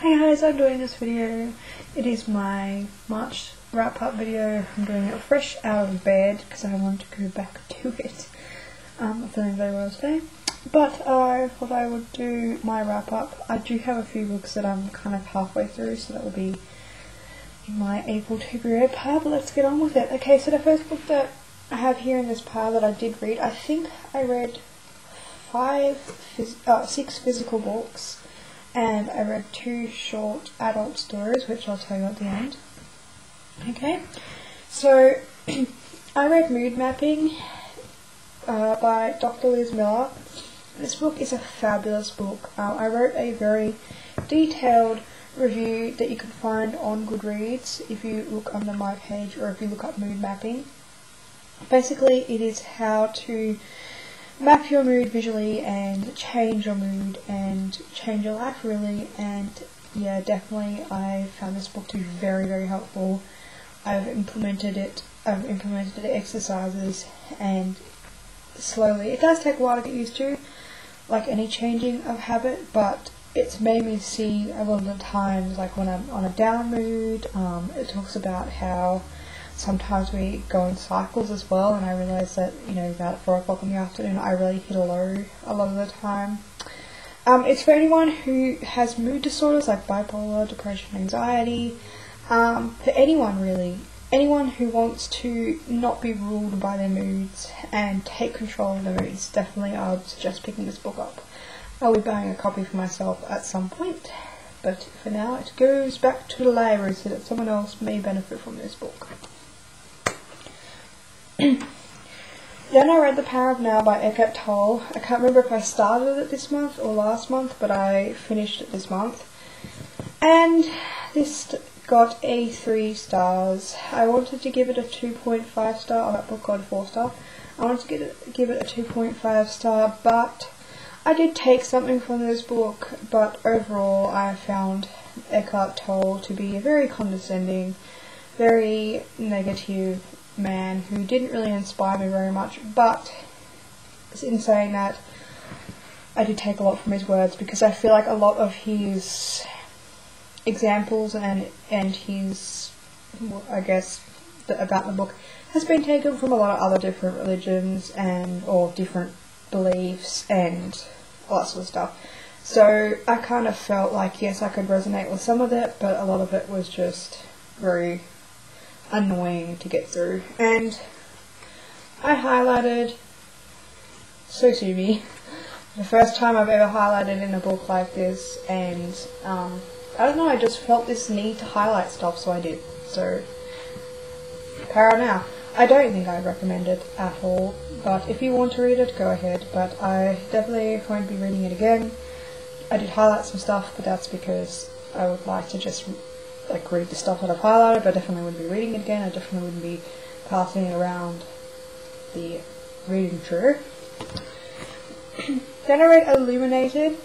Hey guys, I'm doing this video. It is my March wrap up video. I'm doing it fresh out of bed because I want to go back to it. I'm feeling very well today. But I thought I would do my wrap up. I do have a few books that I'm kind of halfway through, so that will be in my able to be read pile, but let's get on with it. Okay, so the first book that I have here in this pile that I did read, I think I read 6 physical books. And I read 2 short adult stories, which I'll tell you at the end. Okay, so I read Mood Mapping by Dr. Liz Miller. This book is a fabulous book. I wrote a very detailed review that you can find on Goodreads if you look under my page or if you look up Mood Mapping. Basically, it is how to map your mood visually and change your mood and change your life really, and yeah, definitely I found this book to be very, very helpful. I've implemented the exercises, and slowly, it does take a while to get used to, like any changing of habit, but it's made me see a lot of the times, like when I'm on a down mood. It talks about how sometimes we go in cycles as well, and I realised that, about 4 o'clock in the afternoon I really hit a low a lot of the time. It's for anyone who has mood disorders like bipolar, depression, anxiety, for anyone really. Anyone who wants to not be ruled by their moods and take control of their moods, definitely I would suggest picking this book up. I'll be buying a copy for myself at some point, but for now it goes back to the library so that someone else may benefit from this book. Then I read The Power of Now by Eckhart Tolle. I can't remember if I started it this month or last month, but I finished it this month. And this got a 3 stars. I wanted to give it a 2.5 star. Oh, that book got a 4 star. I wanted to give it a 2.5 star, but I did take something from this book. But overall, I found Eckhart Tolle to be a very condescending, very negative man who didn't really inspire me very much, but in saying that, I did take a lot from his words, because I feel like a lot of his examples and his, about the book has been taken from a lot of other different religions or different beliefs and all that sort of stuff. So I kind of felt like, yes, I could resonate with some of it, but a lot of it was just very annoying to get through. And I highlighted So Sue Me, the first time I've ever highlighted in a book like this, and I don't know, I just felt this need to highlight stuff, so I did. So, Power Now. I don't think I'd recommend it at all, but if you want to read it, go ahead, but I definitely won't be reading it again. I did highlight some stuff, but that's because I would like to just read the stuff that I've highlighted, but I definitely wouldn't be reading it again. I definitely wouldn't be passing it around the reading tree. Then I read Illuminated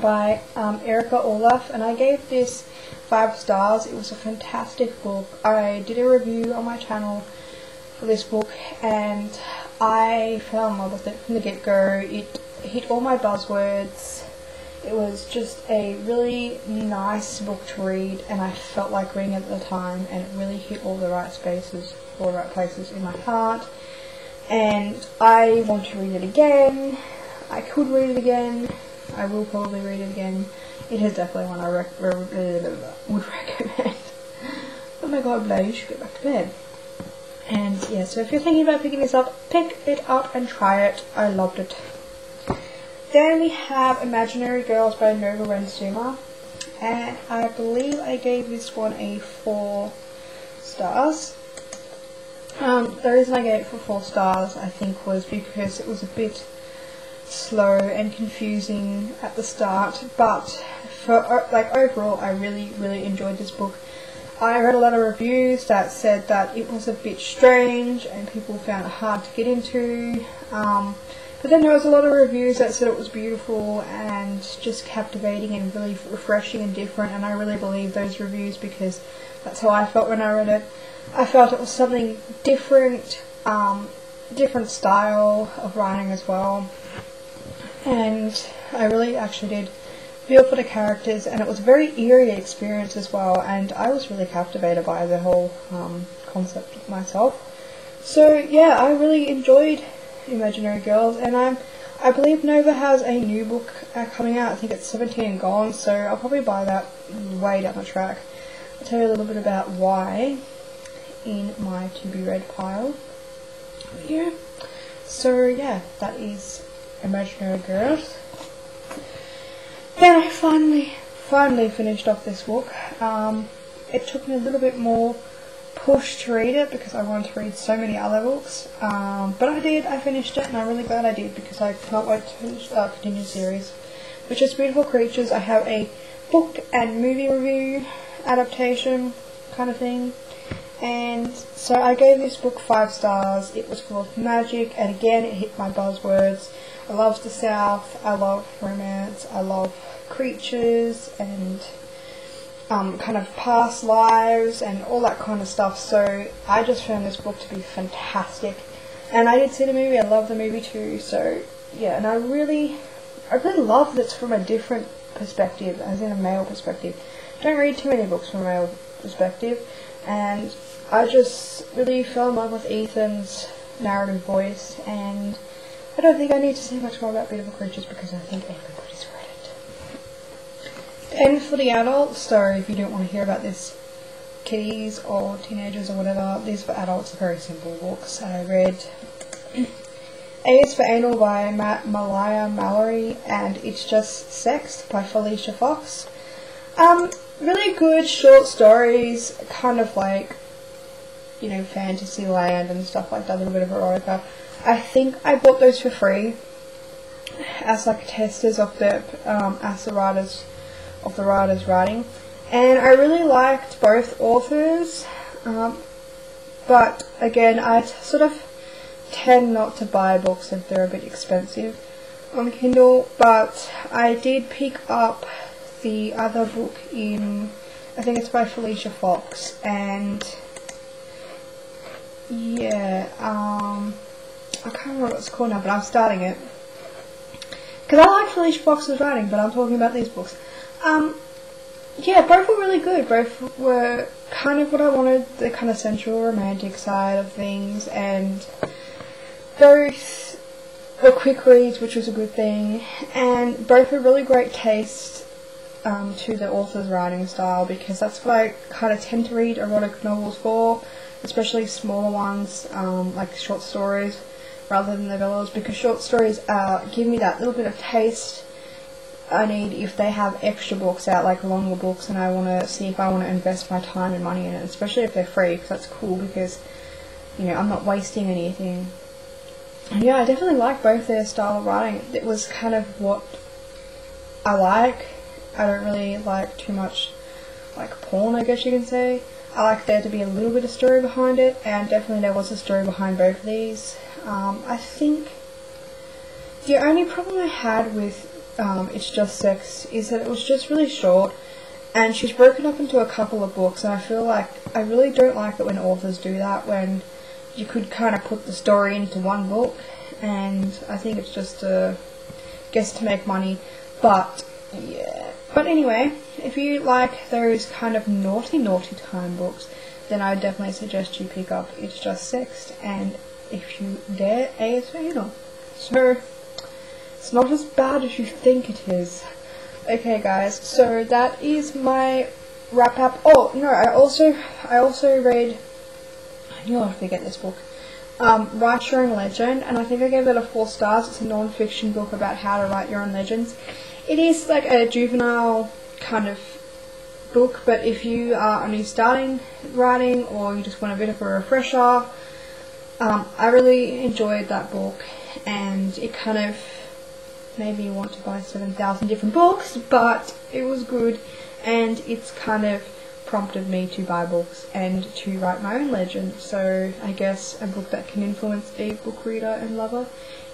by Erica Orloff, and I gave this 5 stars. It was a fantastic book. I did a review on my channel for this book, and I fell in love with it from the get-go. It hit all my buzzwords. It was just a really nice book to read, and I felt like reading it at the time, and it really hit all the right spaces, all the right places in my heart, and I want to read it again. I could read it again. I will probably read it again. It is definitely one I would recommend. Oh my god, Blair, you should get back to bed. And yeah, so if you're thinking about picking this up, pick it up and try it. I loved it. Then we have Imaginary Girls by Nova Rensuma, and I believe I gave this one a 4 stars. The reason I gave it for 4 stars, I think, was because it was a bit slow and confusing at the start, but for overall, I really, really enjoyed this book. I read a lot of reviews that said that it was a bit strange and people found it hard to get into. But then there was a lot of reviews that said it was beautiful and just captivating and really refreshing and different, and I really believe those reviews because that's how I felt when I read it. I felt it was something different, different style of writing as well, and I really actually did feel for the characters, and it was a very eerie experience as well, and I was really captivated by the whole concept myself. So yeah, I really enjoyed Imaginary Girls, and I believe Nova has a new book coming out. I think it's 17 and Gone, so I'll probably buy that way down the track. I'll tell you a little bit about why in my to be read pile. Yeah. So yeah, that is Imaginary Girls. Then I finally finished off this book. It took me a little bit more push to read it because I wanted to read so many other books. But I did. I finished it, and I'm really glad I did because I can't wait to finish the continued series, which is Beautiful Creatures. I have a book and movie review adaptation kind of thing. And so I gave this book 5 stars. It was full of magic, and again it hit my buzzwords. I love the South, I love romance, I love creatures and kind of past lives and all that kind of stuff. So I just found this book to be fantastic. And I did see the movie, I love the movie too. So yeah, and I really love that it's from a different perspective, as in a male perspective. Don't read too many books from a male perspective, and I just really fell in love with Ethan's narrative voice, and I don't think I need to say much more about Beautiful Creatures because I think everybody's read it. And for the adults, so if you don't want to hear about this, kiddies or teenagers or whatever, these for adults are very simple books. I read A is for Anal by Malaya Mallory, and It's Just Sext by Felicia Fox. Really good short stories, kind of like, you know, fantasy land and stuff like that, a little bit of erotica. I think I bought those for free as like testers of the writers writing, and I really liked both authors, but again I sort of tend not to buy books if they're a bit expensive on Kindle, but I did pick up the other book in, I think it's by Felicia Fox, and yeah, I can't remember what it's called now, but I'm starting it because I like Felicia Fox's writing, but I'm talking about these books. Yeah, both were really good. Both were kind of what I wanted, the kind of sensual romantic side of things, and both were quick reads, which was a good thing, and both were really great taste to the author's writing style, because that's what I kind of tend to read erotic novels for, especially smaller ones, like short stories rather than novellas, because short stories give me that little bit of taste I need if they have extra books out, like longer books, and I want to see if I want to invest my time and money in it, especially if they're free, because that's cool, because, you know, I'm not wasting anything. And yeah, I definitely like both their style of writing. It was kind of what I like. I don't really like too much like porn, I guess you can say. I like there to be a little bit of story behind it, and definitely there was a story behind both of these. I think the only problem I had with It's Just Sext is that it was just really short, and she's broken up into a couple of books, and I feel like I really don't like it when authors do that, when you could kind of put the story into one book, and I think it's just I guess to make money, but yeah. But anyway, if you like those kind of naughty time books, then I would definitely suggest you pick up It's Just Sext, and if you dare, A is for Anal. So it's not as bad as you think it is. Okay guys, so that is my wrap up. Oh no, I also read, I knew I would forget this book, Write Your Own Legend, and I think I gave it a 4 stars. It's a non-fiction book about how to write your own legends. It is like a juvenile kind of book, but if you are only starting writing or you just want a bit of a refresher, I really enjoyed that book, and it kind of made me want to buy 7,000 different books, but it was good, and it's kind of prompted me to buy books and to write my own legend. So I guess a book that can influence a book reader and lover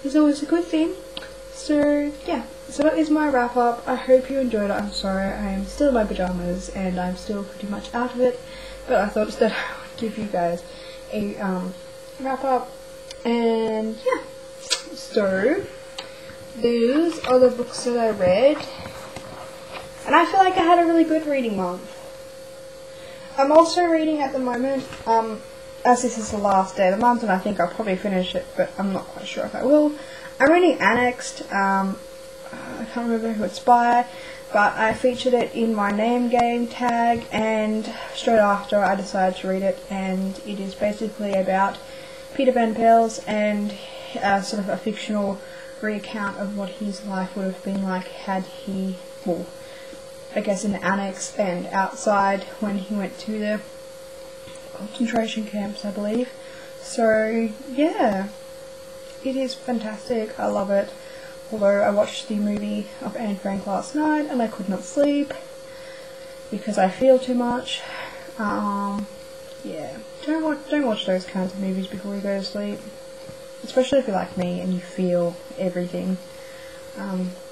is always a good thing. So yeah, so that is my wrap up. I hope you enjoyed it. I'm sorry, I am still in my pajamas and I'm still pretty much out of it, but I thought that I would give you guys a wrap up. And yeah, so these are the books that I read. And I feel like I had a really good reading month. I'm also reading at the moment, as this is the last day of the month, and I think I'll probably finish it, but I'm not quite sure if I will. I'm reading Annexed. I can't remember who it's by, but I featured it in my name game tag, and straight after I decided to read it, and it is basically about Peter Van Pels and sort of a fictional recount of what his life would have been like had he, well, I guess in the annex and outside when he went to the concentration camps, I believe. So yeah, it is fantastic. I love it. Although I watched the movie of Anne Frank last night and I could not sleep because I feel too much. Yeah, don't watch those kinds of movies before you go to sleep, especially if you're like me and you feel everything.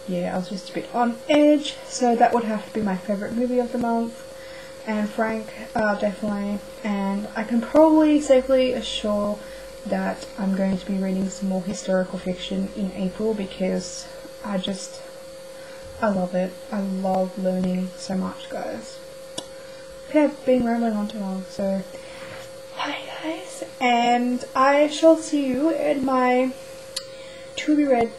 Yeah, I was just a bit on edge, so that would have to be my favourite movie of the month. And Frank, definitely. And I can probably safely assure that I'm going to be reading some more historical fiction in April because I love it. I love learning so much, guys. Okay, I've been rambling on too long, so hi guys, and I shall see you in my to be read